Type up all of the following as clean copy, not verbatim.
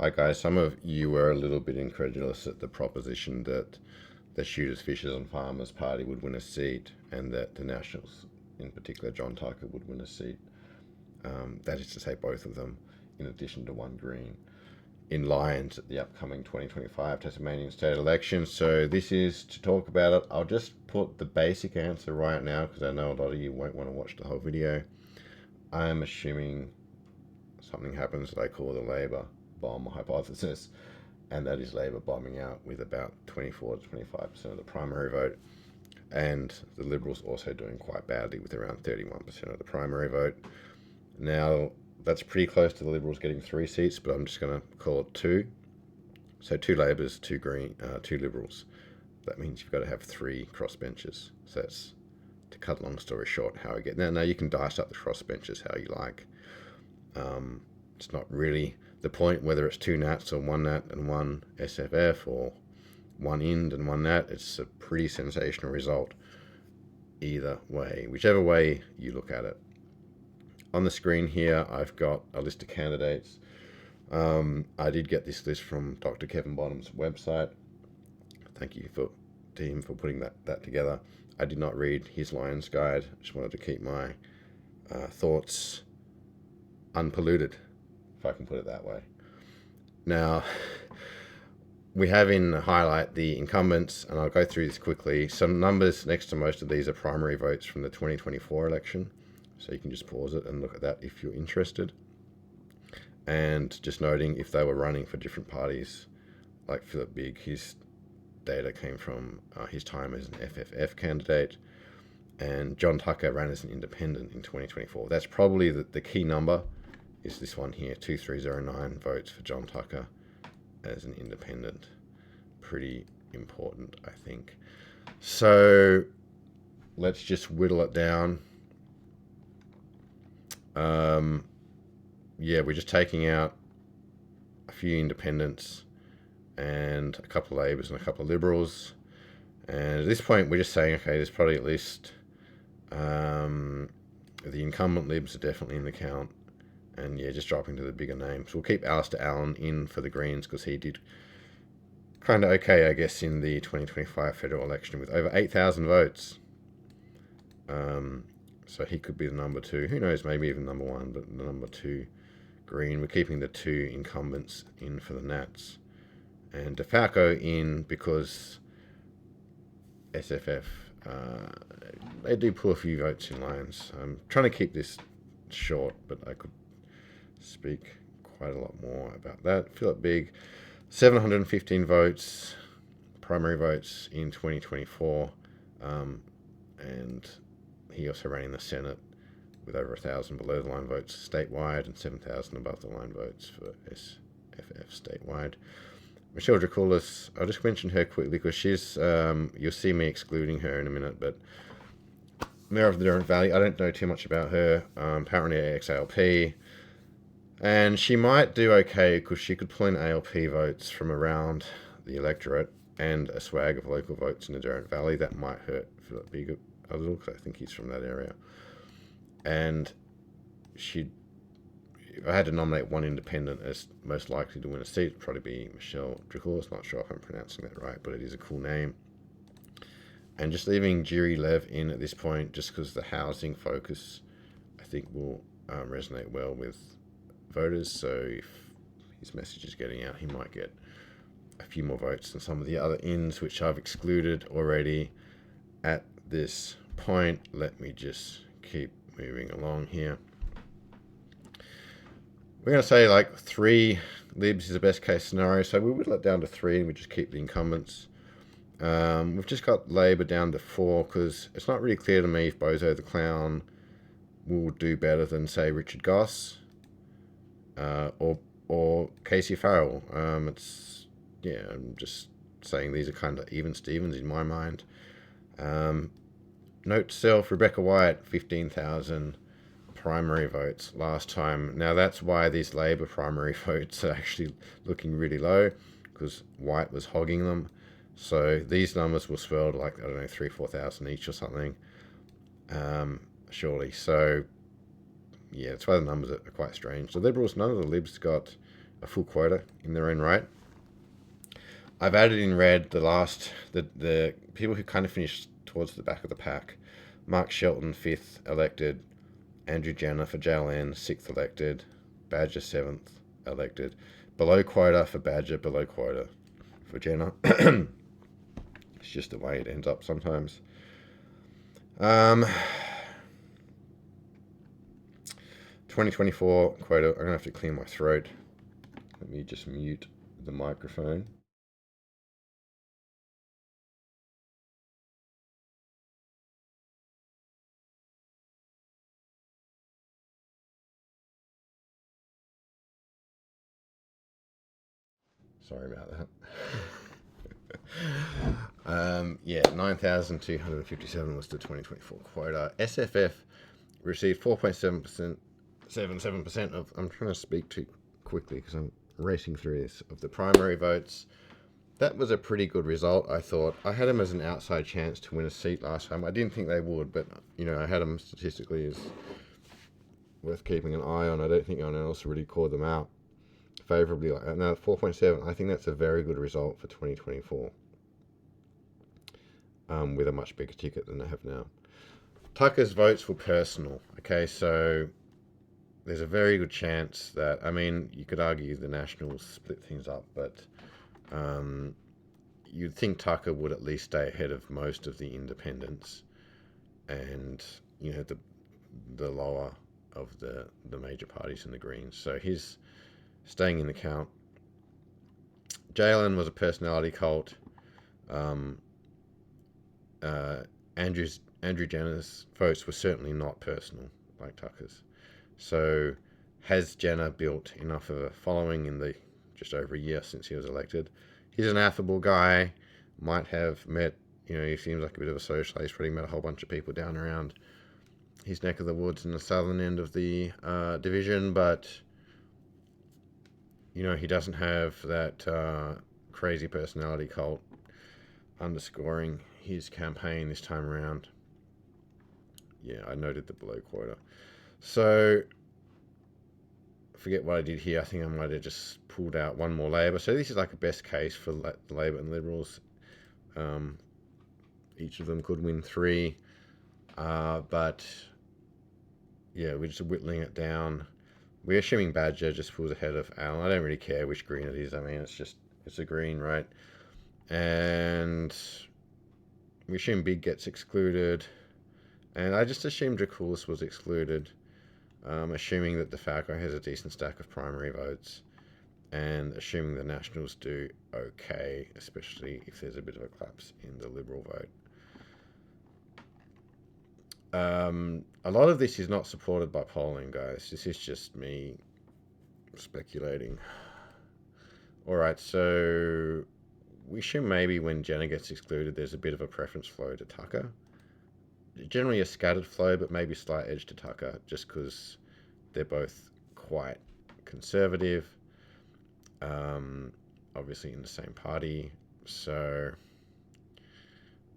Hi guys, some of you were a little bit incredulous at the proposition that the Shooters, Fishers and Farmers Party would win a seat and that the Nationals, in particular John Tucker, would win a seat. That is to say both of them, in addition to one Green, in Lyons at the upcoming 2025 Tasmanian state election. So this is to talk about it. I'll just put the basic answer right now because I know a lot of you won't want to watch the whole video. I'm assuming something happens that I call the Labor bomb hypothesis, and that is Labor bombing out with about 24 to 25% of the primary vote, and the Liberals also doing quite badly with around 31% of the primary vote. Now, that's pretty close to the Liberals getting 3 seats, but I'm just going to call it 2. So 2 Labors, 2 Liberals. That means you've got to have 3 crossbenchers. So that's, to cut a long story short, how I get now. Now you can dice up the crossbenchers how you like. It's not really the point whether it's 2 Nats or 1 Nat and 1 SFF or 1 Ind and 1 Nat. It's a pretty sensational result either way, whichever way you look at it. On the screen here, I've got a list of candidates. I did get this list from Dr. Kevin Bonham's website. Thank you to him for putting that together. I did not read his Lyons guide. I just wanted to keep my thoughts unpolluted, if I can put it that way. Now, we have in highlight the incumbents, and I'll go through this quickly. Some numbers next to most of these are primary votes from the 2024 election, so you can just pause it and look at that if you're interested. And just noting, if they were running for different parties, like Philip Bigg, his data came from his time as an FFF candidate, and John Tucker ran as an independent in 2024. That's probably the key number, is this one here, 2309 votes for John Tucker as an independent. Pretty important, I think. So let's just whittle it down. We're just taking out a few independents and a couple of Labours and a couple of Liberals. And at this point, we're just saying, okay, there's probably at least the incumbent Libs are definitely in the count. And just dropping to the bigger names. We'll keep Alistair Allen in for the Greens because he did kind of okay, I guess, in the 2025 federal election with over 8,000 votes. So he could be the number 2. Who knows, maybe even number 1, but the number 2 Green. We're keeping the 2 incumbents in for the Nats. And DeFalco in because SFF, they do pull a few votes in Lyons. I'm trying to keep this short, but I could speak quite a lot more about that. Philip Bigg, 715 votes, primary votes in 2024, and he also ran in the Senate with over 1,000 below the line votes statewide and 7,000 above the line votes for SFF statewide. Michelle Dracoulis, I'll just mention her quickly because she's, you'll see me excluding her in a minute, but Mayor of the Derwent Valley, I don't know too much about her. Apparently ex-ALP. And she might do okay because she could pull in ALP votes from around the electorate and a swag of local votes in the Derwent Valley. That might hurt Philip Bigg a little because I think he's from that area. And if I had to nominate one independent as most likely to win a seat, it'd probably be Michelle Dracoulis. Not sure if I'm pronouncing that right, but it is a cool name. And just leaving Jiri Lev in at this point, just because the housing focus, I think, will resonate well with voters. So if his message is getting out, he might get a few more votes than some of the other ins, which I've excluded already at this point. Let me just keep moving along here. We're going to say like 3 Libs is the best case scenario. So we whittle it down to 3 and we just keep the incumbents. We've just got Labor down to 4 because it's not really clear to me if Bozo the Clown will do better than, say, Richard Goss or Casey Farrell. I'm just saying these are kind of even Stevens in my mind. Note to self, Rebecca Wyatt, 15,000 primary votes last time. Now that's why these Labor primary votes are actually looking really low, because White was hogging them. So these numbers will swell to like, I don't know, 3,000-4,000 each or something, surely. So yeah, that's why the numbers are quite strange. The Liberals, none of the Libs got a full quota in their own right. I've added in red the people who kind of finished towards the back of the pack. Mark Shelton, 5th elected. Andrew Jenner for JLN, 6th elected. Badger, 7th elected. Below quota for Badger, below quota for Jenner. It's just the way it ends up sometimes. 2024 quota. I'm going to have to clear my throat. Let me just mute the microphone. Sorry about that. 9,257 was the 2024 quota. SFF received 4.7%, 77% of. I'm trying to speak too quickly because I'm racing through this, of the primary votes. That was a pretty good result, I thought. I had them as an outside chance to win a seat last time. I didn't think they would, but I had them statistically as worth keeping an eye on. I don't think anyone else really called them out favourably. Now 4.7, I think that's a very good result for 2024, with a much bigger ticket than they have now. Tucker's votes were personal. Okay, so there's a very good chance that, you could argue the Nationals split things up, but you'd think Tucker would at least stay ahead of most of the independents and the lower of the major parties in the Greens. So he's staying in the count. Jalen was a personality cult. Andrew Jenner's votes were certainly not personal like Tucker's. So has Jenner built enough of a following in the just over a year since he was elected? He's an affable guy. Might have met, he seems like a bit of a socialist. Probably met a whole bunch of people down around his neck of the woods in the southern end of the division, but he doesn't have that crazy personality cult underscoring his campaign this time around. Yeah, I noted the below quota. So, forget what I did here. I think I might have just pulled out one more Labor. So this is like a best case for Labor and Liberals. Each of them could win 3. But, yeah, we're just whittling it down. We're assuming Badger just pulls ahead of Allen. I don't really care which green it is. It's a green, right? And we assume Big gets excluded. And I just assumed Draculis was excluded, assuming that DeFalco has a decent stack of primary votes, and assuming the Nationals do okay, especially if there's a bit of a collapse in the Liberal vote. A lot of this is not supported by polling, guys. This is just me speculating. Alright, so we assume maybe when Jenner gets excluded, there's a bit of a preference flow to Tucker. Generally a scattered flow, but maybe slight edge to Tucker, just because they're both quite conservative, obviously in the same party. So,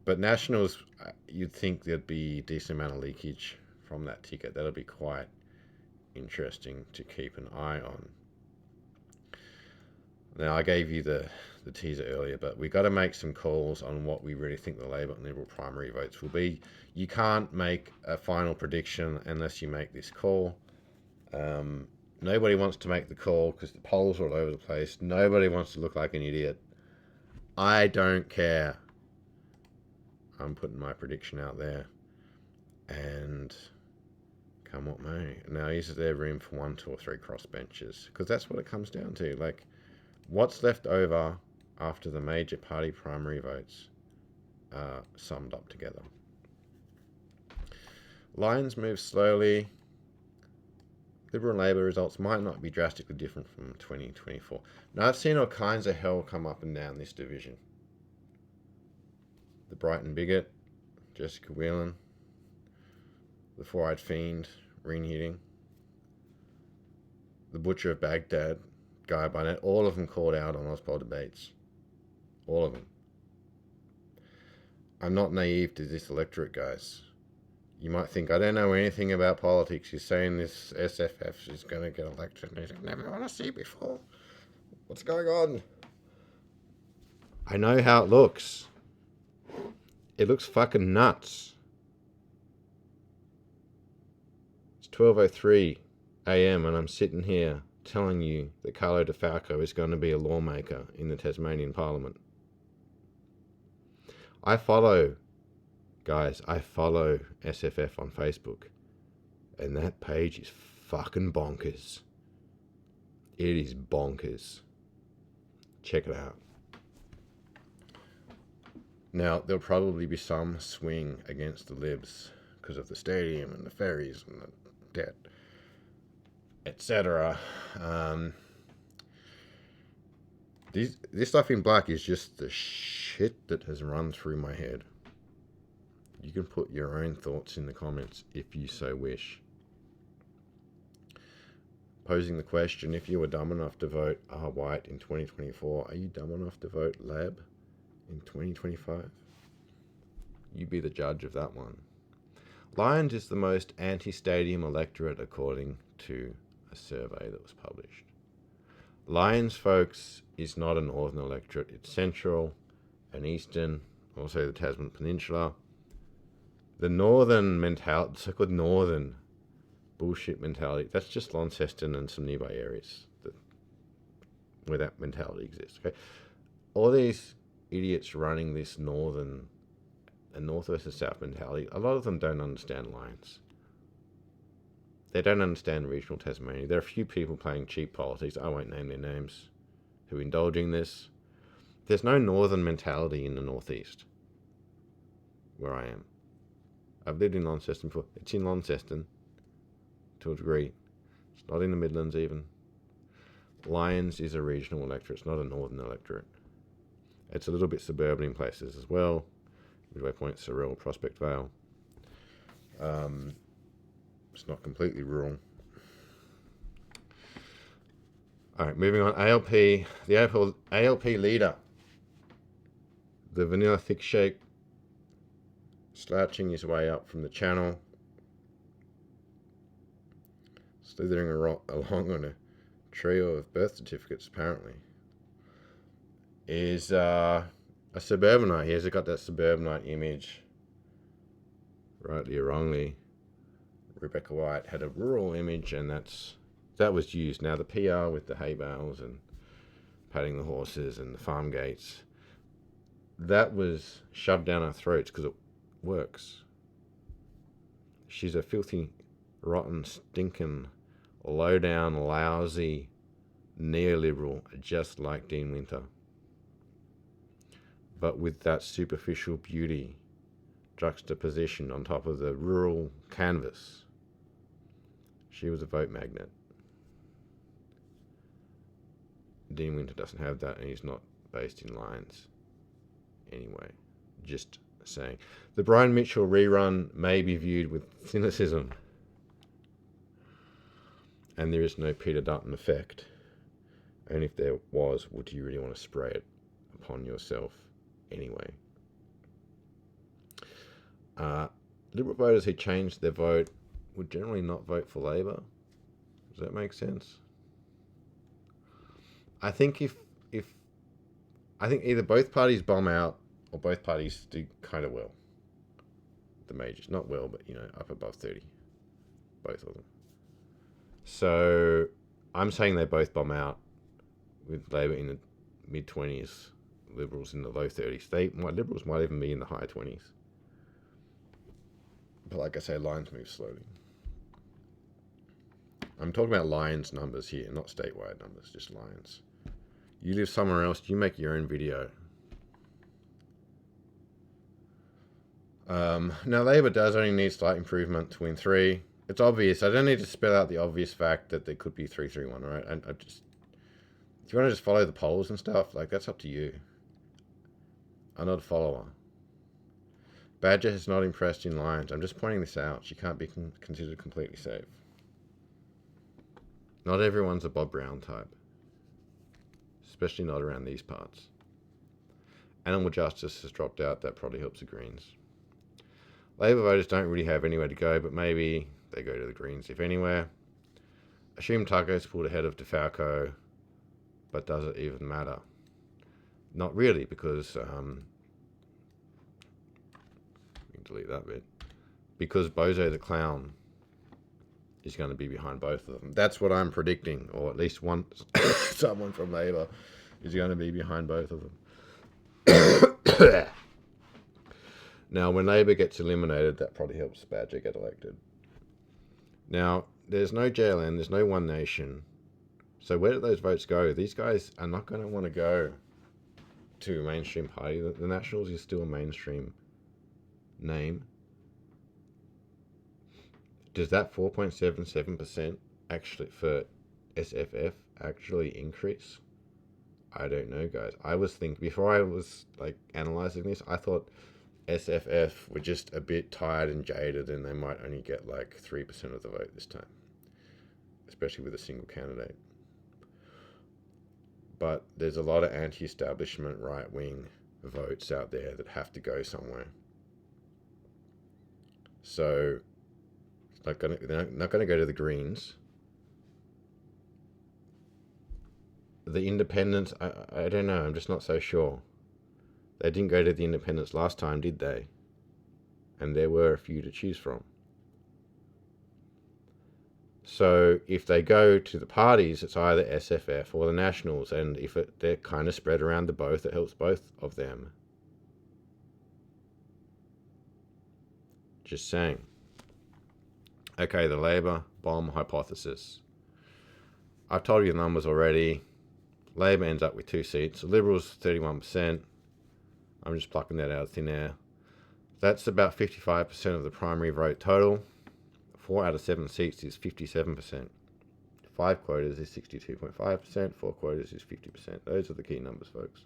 but Nationals, you'd think there'd be a decent amount of leakage from that ticket. That'll be quite interesting to keep an eye on. Now, I gave you the teaser earlier, but we got to make some calls on what we really think the Labor and Liberal primary votes will be. You can't make a final prediction unless you make this call. Nobody wants to make the call because the polls are all over the place. Nobody wants to look like an idiot. I don't care. I'm putting my prediction out there. And come what may. Now, is there room for 1, 2, or 3 crossbenchers? Because that's what it comes down to. Like, what's left over after the major party primary votes are summed up together. Lyons moves slowly. Liberal and Labor results might not be drastically different from 2024. Now, I've seen all kinds of hell come up and down this division. The Brighton Bigot, Jessica Whelan, the Four-Eyed Fiend, Reen Hitting, the Butcher of Baghdad, Guy Barnett, all of them called out on Ozpol debates. All of them. I'm not naive to this electorate, guys. You might think, I don't know anything about politics. You're saying this SFF is going to get elected and I've never want to see before. What's going on? I know how it looks. It looks fucking nuts. It's 12:03 a.m. and I'm sitting here telling you that Carlo De Falco is going to be a lawmaker in the Tasmanian Parliament. I follow SFF on Facebook, and that page is fucking bonkers. It is bonkers. Check it out. Now, there'll probably be some swing against the Libs because of the stadium and the ferries and the debt, etc. This stuff in black is just the shit that has run through my head. You can put your own thoughts in the comments if you so wish. Posing the question, if you were dumb enough to vote White in 2024, are you dumb enough to vote Lab in 2025? You be the judge of that one. Lyons is the most anti-stadium electorate according to a survey that was published. Lyons, folks, is not a northern electorate. It's central and eastern, also the Tasman Peninsula. The northern mentality, the so-called northern bullshit mentality, that's just Launceston and some nearby areas where that mentality exists. Okay, all these idiots running this northern and north versus south mentality, a lot of them don't understand Lyons. They don't understand regional Tasmania. There are a few people playing cheap politics, I won't name their names, who are indulging this. There's no northern mentality in the northeast, where I am. I've lived in Launceston before. It's in Launceston, to a degree. It's not in the Midlands even. Lyons is a regional electorate. It's not a northern electorate. It's a little bit suburban in places as well. Midway Point, Sorrel, Prospect Vale. It's not completely rural. All right, moving on. ALP, the ALP leader, the vanilla thick shake, slouching his way up from the channel, slithering along on a trio of birth certificates, apparently, is a suburbanite. He has got that suburbanite image, rightly or wrongly. Rebecca White had a rural image, and that was used. Now the PR with the hay bales and patting the horses and the farm gates, that was shoved down our throats because it works. She's a filthy, rotten, stinking, low-down, lousy neoliberal, just like Dean Winter, but with that superficial beauty juxtaposition on top of the rural canvas. She was a vote magnet. Dean Winter doesn't have that, and he's not based in Lyons anyway. Just saying. The Brian Mitchell rerun may be viewed with cynicism, and there is no Peter Dutton effect. And if there was, would you really want to spray it upon yourself anyway? Liberal voters who changed their vote would generally not vote for Labor. Does that make sense? I think I think either both parties bomb out or both parties do kind of well. The majors, not well, but up above 30, both of them. So I'm saying they both bomb out, with Labor in the mid-20s, Liberals in the low 30s. Liberals might even be in the high 20s. But like I say, Lyons move slowly. I'm talking about Lyons numbers here, not statewide numbers, just Lyons. You live somewhere else, you make your own video. Now, Labor does only need slight improvement to win 3. It's obvious. I don't need to spell out the obvious fact that there could be 3-3-1, right? I just, if you want to just follow the polls and stuff, that's up to you. I'm not a follower. Badger has not impressed in Lyons. I'm just pointing this out. She can't be considered completely safe. Not everyone's a Bob Brown type, especially not around these parts. Animal justice has dropped out. That probably helps the Greens. Labor voters don't really have anywhere to go, but maybe they go to the Greens, if anywhere. Assume Tucker's pulled ahead of De Falco But does it even matter? Not really, because delete that bit. Because Bozo the Clown is going to be behind both of them. That's what I'm predicting, or at least one someone from Labor is going to be behind both of them. Now, when Labor gets eliminated, that probably helps Badger get elected. Now, there's no JLN, there's no One Nation. So where do those votes go? These guys are not going to want to go to a mainstream party. The Nationals is still a mainstream name. Does that 4.77% actually for SFF actually increase? I don't know, guys. I was thinking, before I was like analyzing this, I thought SFF were just a bit tired and jaded and they might only get like 3% of the vote this time, especially with a single candidate. But there's a lot of anti-establishment right-wing votes out there that have to go somewhere. So they're not going to go to the Greens. The Independents, I don't know. I'm just not so sure. They didn't go to the Independents last time, did they? And there were a few to choose from. So if they go to the parties, it's either SFF or the Nationals. And if they're kind of spread around to both, it helps both of them. Just saying. Okay, the Labor bomb hypothesis. I've told you the numbers already. Labor ends up with 2 seats. The Liberals, 31%. I'm just plucking that out of thin air. That's about 55% of the primary vote total. 4 out of 7 seats is 57%. 5 quotas is 62.5%. 4 quotas is 50%. Those are the key numbers, folks.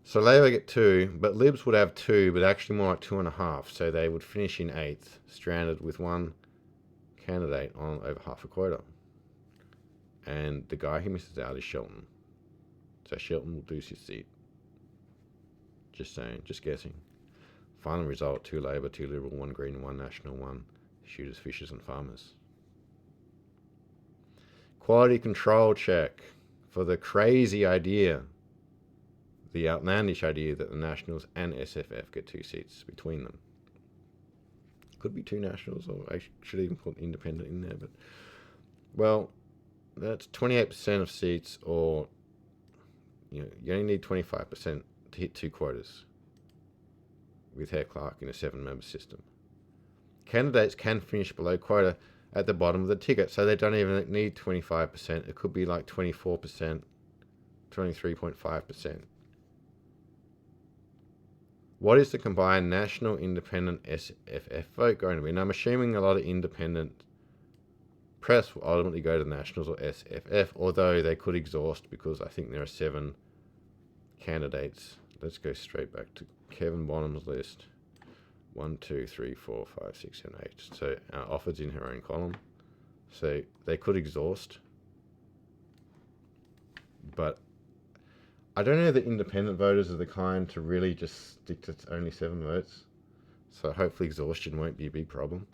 So Labor get 2, but Libs would have 2, but actually more like 2.5. So they would finish in 8th, stranded with one candidate on over half a quota. And the guy who misses out is Shelton. So Shelton will lose his seat. Just saying, just guessing. Final result, 2 Labor, 2 Liberal, 1 Green, 1 National, 1 Shooters, Fishers and Farmers. Quality control check for the crazy idea, the outlandish idea that the Nationals and SFF get 2 seats between them. Could be 2 Nationals, or I should even put Independent in there, but, well, that's 28% of seats, or, you only need 25% to hit 2 quotas with Herr Clark in a 7-member system. Candidates can finish below quota at the bottom of the ticket, so they don't even need 25%. It could be like 24%, 23.5%. What is the combined National, Independent, SFF vote going to be? And I'm assuming a lot of independent press will ultimately go to the Nationals or SFF, although they could exhaust because I think there are 7 candidates. Let's go straight back to Kevin Bonham's list. 1, 2, 3, 4, 5, 6, 7, 8. So Offord's in her own column. So they could exhaust. But I don't know that independent voters are the kind to really just stick to only 7 votes. So hopefully exhaustion won't be a big problem.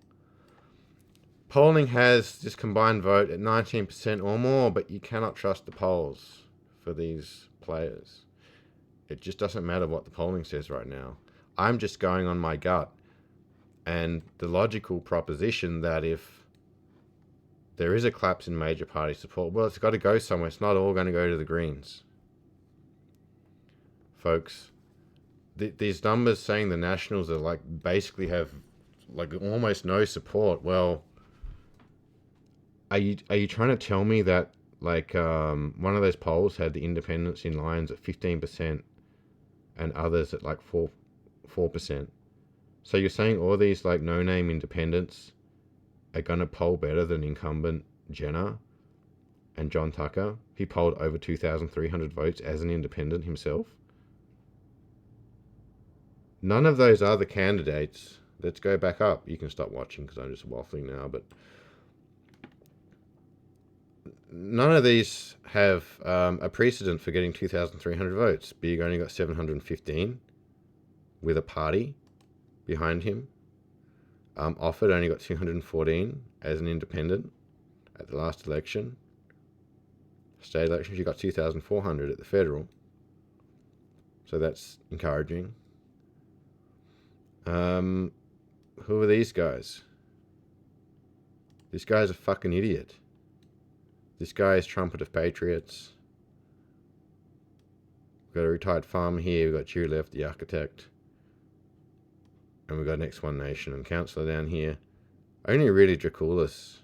Polling has this combined vote at 19% or more, but you cannot trust the polls for these players. It just doesn't matter what the polling says right now. I'm just going on my gut and the logical proposition that if there is a collapse in major party support, well, it's got to go somewhere. It's not all going to go to the Greens. Folks, these numbers saying the Nationals are like basically have like almost no support. Well, are you trying to tell me that like one of those polls had the independents in Lyons at 15% and others at like 4%? So you're saying all these like no-name independents are going to poll better than incumbent Jenner and John Tucker? He polled over 2,300 votes as an independent himself. None of those other candidates. Let's go back up. You can stop watching because I'm just waffling now, but none of these have a precedent for getting 2,300 votes. Big only got 715 with a party behind him. Offord only got 214 as an independent at the last election. State elections, you got 2,400 at the federal. So that's encouraging. Who are these guys? This guy's a fucking idiot. This guy is Trumpet of Patriots. We've got a retired farmer here. We've got Cheery Left, the architect. And we've got Next One Nation and councillor down here. Only really Draculis,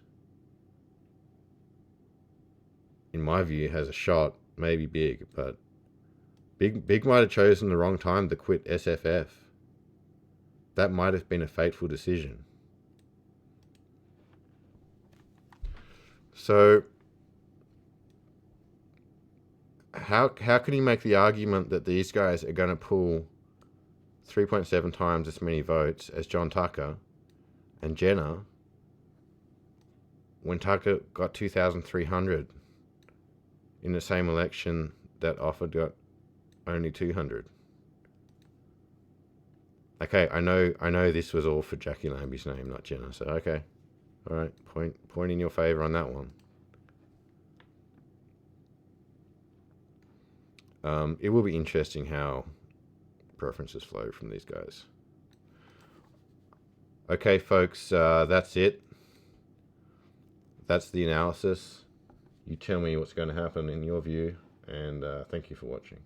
in my view, has a shot. Maybe Big, but Big might have chosen the wrong time to quit SFF. That might have been a fateful decision. So, how can you make the argument that these guys are going to pull 3.7 times as many votes as John Tucker and Jenner when Tucker got 2,300 in the same election that Offord got only 200? Okay, I know this was all for Jackie Lambie's name, not Jenner. So okay, all right, point in your favour on that one. It will be interesting how preferences flow from these guys. Okay, folks, that's it. That's the analysis. You tell me what's going to happen in your view, and thank you for watching.